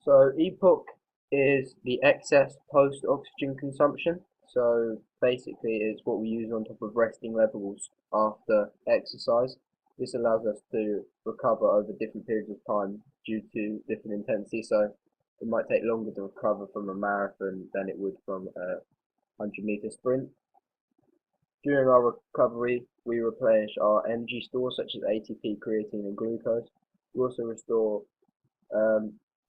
So EPOC is the excess post-oxygen consumption. So basically it's what we use on top of resting levels after exercise. This allows us to recover over different periods of time due to different intensity. So it might take longer to recover from a marathon than it would from a 100-meter sprint. During our recovery, we replenish our energy stores such as ATP, creatine, and glucose. We also restore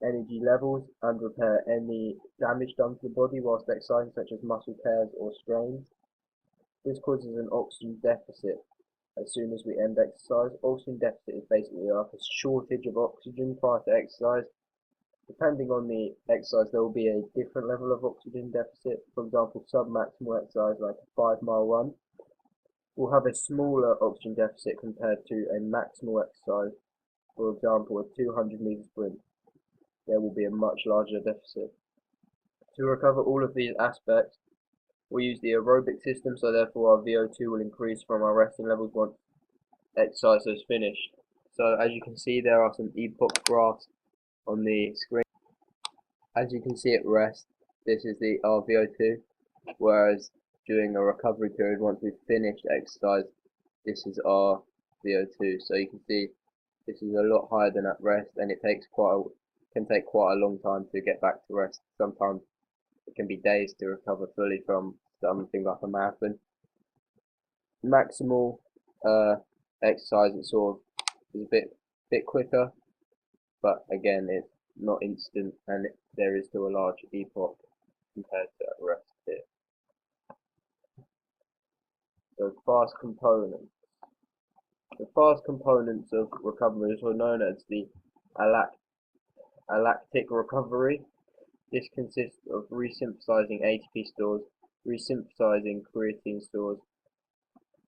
energy levels and repair any damage done to the body whilst exercising, such as muscle tears or strains. This causes an oxygen deficit as soon as we end exercise. Oxygen deficit is basically like a shortage of oxygen prior to exercise. Depending on the exercise, there will be a different level of oxygen deficit. For example, submaximal exercise like a 5-mile run will have a smaller oxygen deficit compared to a maximal exercise. For example, a 200-meter sprint, there will be a much larger deficit. To recover all of these aspects, we use the aerobic system, so therefore our VO2 will increase from our resting levels once exercise is finished. So as you can see, there are some EPOC graphs on the screen. As you can see at rest, this is our VO2, whereas during a recovery period, once we've finished exercise, this is our VO2. So you can see this is a lot higher than at rest, and it can take quite a long time to get back to rest. Sometimes it can be days to recover fully from something like a marathon. Maximal exercise, it sort of is a bit quicker, but again, it's not instant, and there is still a large EPOC compared to at rest here. So fast components. The fast components of recovery are known as the alactic recovery. This consists of resynthesizing ATP stores, resynthesizing creatine stores,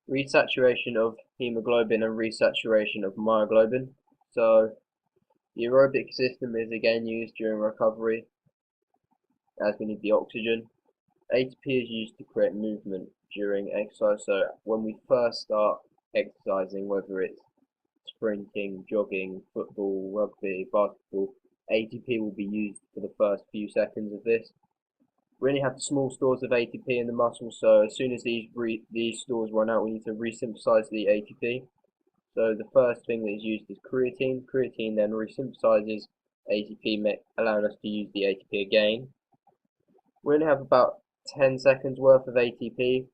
resaturation of hemoglobin, and resaturation of myoglobin. So the aerobic system is again used during recovery as we need the oxygen. ATP is used to create movement during exercise. So when we first start exercising, whether it's sprinting, jogging, football, rugby, basketball, ATP will be used for the first few seconds of this. We only have small stores of ATP in the muscles, so as soon as these stores run out, we need to resynthesize the ATP. So the first thing that is used is creatine. Creatine then resynthesizes ATP, allowing us to use the ATP again. We only have about 10 seconds worth of ATP,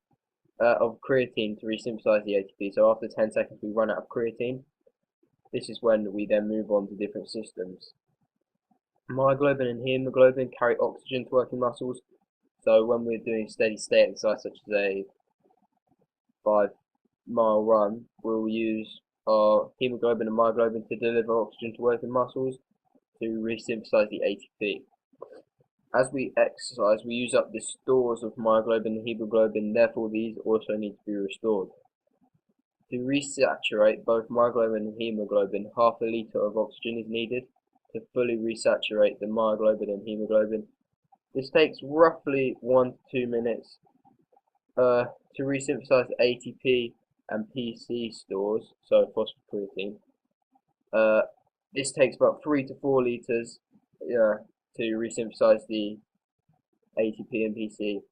of creatine to resynthesize the ATP. So after 10 seconds we run out of creatine. This is when we then move on to different systems. Myoglobin and hemoglobin carry oxygen to working muscles. So when we're doing steady state exercise such as a 5-mile run, we'll use our hemoglobin and myoglobin to deliver oxygen to working muscles to resynthesize the ATP. As we exercise, we use up the stores of myoglobin and hemoglobin, therefore these also need to be restored. To resaturate both myoglobin and hemoglobin, half a litre of oxygen is needed to fully resaturate the myoglobin and hemoglobin. This takes roughly 1 to 2 minutes. To resynthesize ATP and PC stores, so phosphocreatine, this takes about 3 to 4 litres to resynthesize the ATP and PC,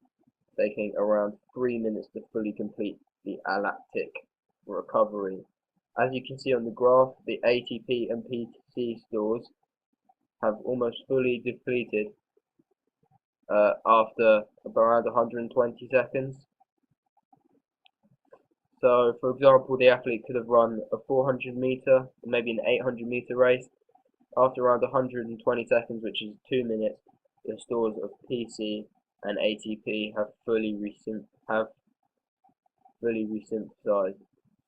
taking around 3 minutes to fully complete the alactic recovery. As you can see on the graph, the ATP and PC stores have almost fully depleted after around 120 seconds. So, for example, the athlete could have run a 400-meter or maybe an 800-meter race. After around 120 seconds, which is 2 minutes, the stores of PC and ATP have fully resynthesized.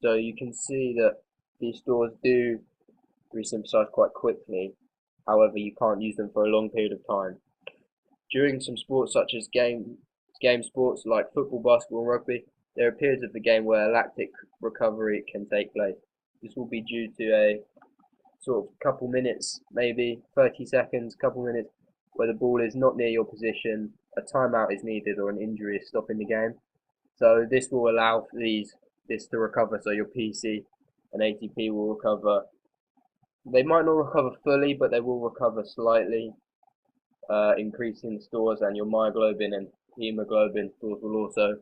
So you can see that these stores do resynthesize quite quickly. However, you can't use them for a long period of time. During some sports such as game sports like football, basketball, and rugby, there are periods of the game where lactic recovery can take place. This will be due to a sort of couple minutes, maybe 30 seconds, couple minutes, where the ball is not near your position, a timeout is needed, or an injury is stopping the game. So this will allow for this to recover. So your PC and ATP will recover. They might not recover fully, but they will recover slightly. increasing the stores, and your myoglobin and hemoglobin stores will also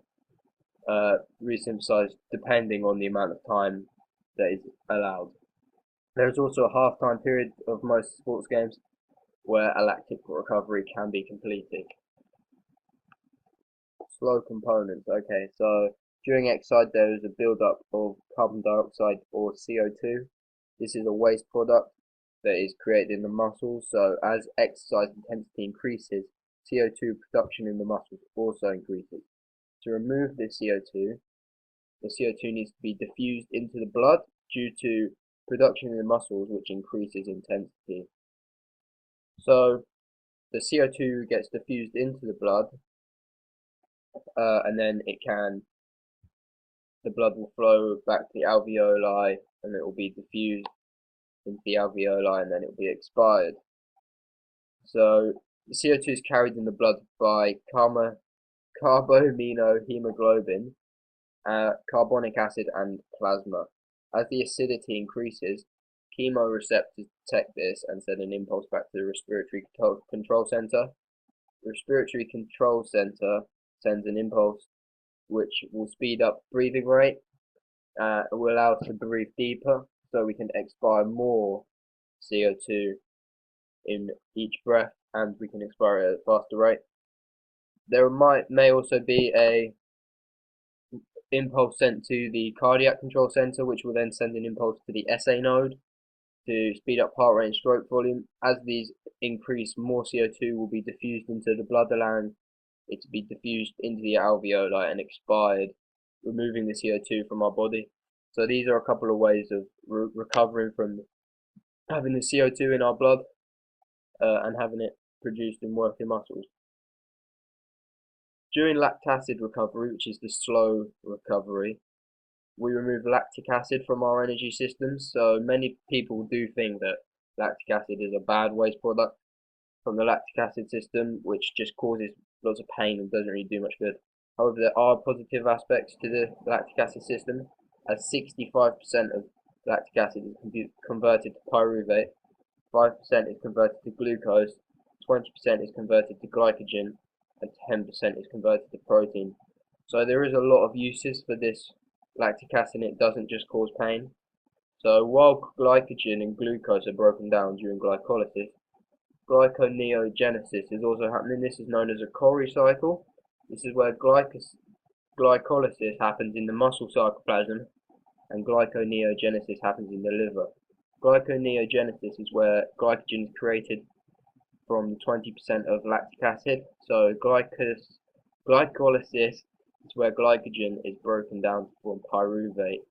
resynthesize depending on the amount of time that is allowed. There is also a half-time period of most sports games where a lactic recovery can be completed. Slow components. Okay, so during exercise there is a build-up of carbon dioxide or CO2. This is a waste product that is created in the muscles, so as exercise intensity increases, CO2 production in the muscles also increases. To remove this CO2, the CO2 needs to be diffused into the blood due to production in the muscles, which increases intensity. So the CO2 gets diffused into the blood, and then the blood will flow back to the alveoli, and it will be diffused into the alveoli, and then it will be expired. So the CO2 is carried in the blood by carbaminohemoglobin, carbonic acid, and plasma. As the acidity increases, chemoreceptors detect this and send an impulse back to the respiratory control center. The respiratory control center sends an impulse which will speed up breathing rate. It will allow us to breathe deeper, so we can expire more CO2 in each breath, and we can expire at a faster rate. There may also be a impulse sent to the cardiac control center, which will then send an impulse to the SA node to speed up heart rate and stroke volume. As these increase, more CO2 will be diffused into the blood, allowing it to be diffused into the alveoli and expired, removing the CO2 from our body. So these are a couple of ways of recovering from having the CO2 in our blood and having it produced in working muscles. During lactic acid recovery, which is the slow recovery, we remove lactic acid from our energy systems. So many people do think that lactic acid is a bad waste product from the lactic acid system, which just causes lots of pain and doesn't really do much good. However, there are positive aspects to the lactic acid system, as 65% of lactic acid is converted to pyruvate, 5% is converted to glucose, 20% is converted to glycogen, and 10% is converted to protein. So there is a lot of uses for this lactic acid, and it doesn't just cause pain. So while glycogen and glucose are broken down during glycolysis, glyconeogenesis is also happening. This is known as a Cori cycle. This is where glycolysis happens in the muscle cytoplasm, and glyconeogenesis happens in the liver. Glyconeogenesis is where glycogen is created from 20% of lactic acid. So glycolysis is where glycogen is broken down to form pyruvate,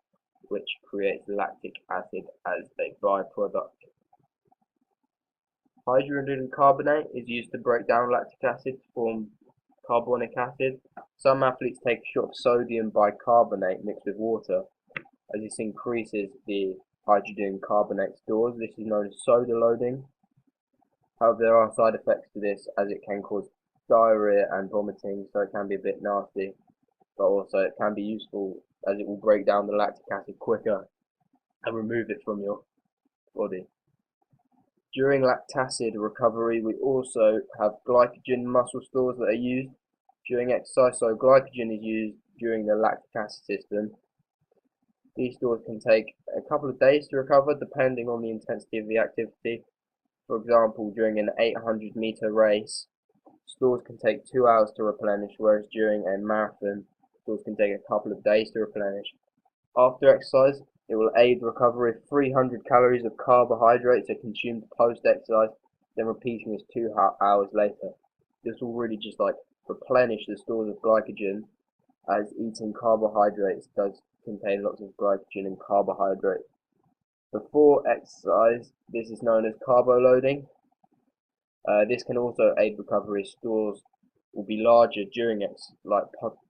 which creates lactic acid as a byproduct. Hydrogen carbonate is used to break down lactic acid to form carbonic acid. Some athletes take a shot of sodium bicarbonate mixed with water, as this increases the hydrogen carbonate stores. This is known as soda loading. However, there are side effects to this, as it can cause diarrhea and vomiting, so it can be a bit nasty, but also it can be useful as it will break down the lactic acid quicker and remove it from your body. During lactic acid recovery, we also have glycogen muscle stores that are used during exercise. So glycogen is used during the lactic acid system. These stores can take a couple of days to recover depending on the intensity of the activity. For example, during an 800-meter race, stores can take 2 hours to replenish, whereas during a marathon, stores can take a couple of days to replenish. After exercise, it will aid recovery if 300 calories of carbohydrates are consumed post-exercise, then repeating this 2 hours later. This will really just replenish the stores of glycogen, as eating carbohydrates does contain lots of glycogen and carbohydrates. Before exercise, this is known as carbo loading. This can also aid recovery. Stores will be larger during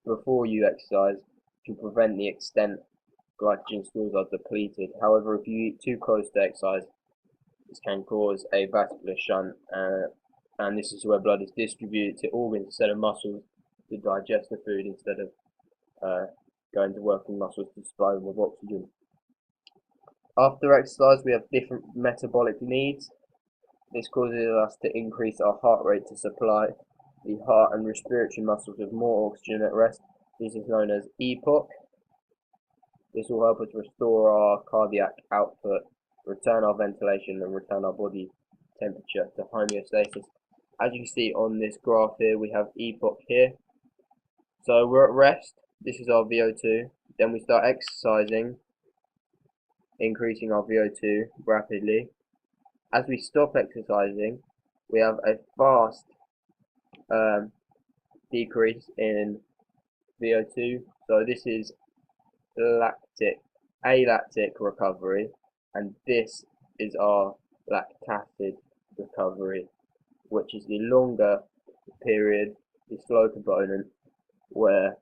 before you exercise, to prevent the extent glycogen stores are depleted. However, if you eat too close to exercise, this can cause a vascular shunt, and this is where blood is distributed to organs instead of muscles to digest the food, instead of going to working muscles to supply them with oxygen. After exercise, we have different metabolic needs. This causes us to increase our heart rate to supply the heart and respiratory muscles with more oxygen at rest. This is known as EPOC. This will help us restore our cardiac output, return our ventilation, and return our body temperature to homeostasis. As you can see on this graph here, we have EPOC here. So we're at rest, this is our VO2, then we start exercising, increasing our VO2 rapidly. As we stop exercising, we have a fast decrease in VO2. So this is alactic recovery, and this is our lactic recovery, which is the longer period, the slow component, where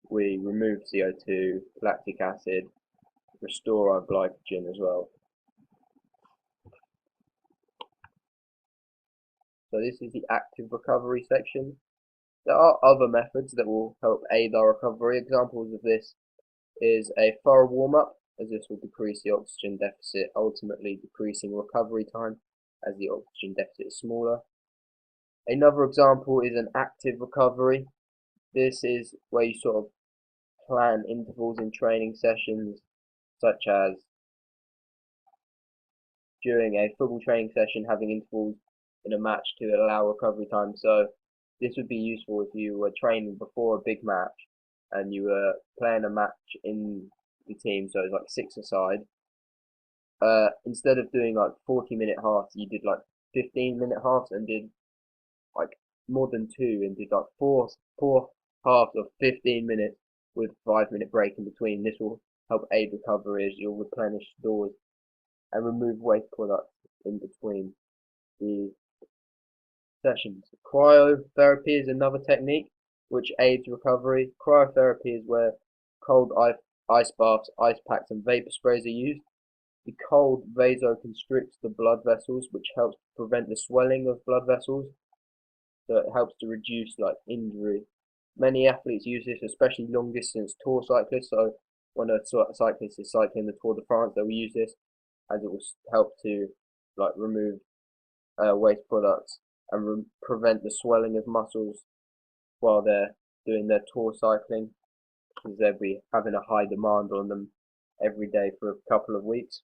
we remove CO2, lactic acid, restore our glycogen as well. So this is the active recovery section. There are other methods that will help aid our recovery. Examples of this is a thorough warm-up, as this will decrease the oxygen deficit, ultimately decreasing recovery time as the oxygen deficit is smaller. Another example is an active recovery. This is where you sort of plan intervals in training sessions, such as during a football training session, having intervals in a match to allow recovery time. So this would be useful if you were training before a big match and you were playing a match in the team, so it's like 6-a-side. Instead of doing like 40-minute halves, you did like 15-minute halves and did like more than 2 and did like four halves of 15 minutes with 5-minute break in between. This will help aid recovery as you'll replenish stores and remove waste products in between the sessions. Cryotherapy is another technique which aids recovery. Cryotherapy is where cold ice baths, ice packs, and vapor sprays are used. The cold vasoconstricts the blood vessels, which helps prevent the swelling of blood vessels. So it helps to reduce like injury. Many athletes use this, especially long distance tour cyclists. So when a cyclist is cycling the Tour de France, they will use this, as it will help to like remove waste products and prevent the swelling of muscles while they're doing their tour cycling, because they'll be having a high demand on them every day for a couple of weeks.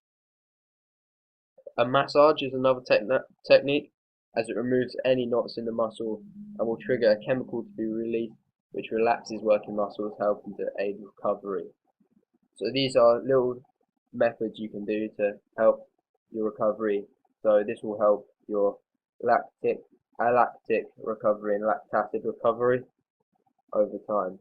A massage is another technique, as it removes any knots in the muscle and will trigger a chemical to be released which relaxes working muscles, helping to aid recovery. So these are little methods you can do to help your recovery. So this will help your alactic recovery and lactic acid recovery over time.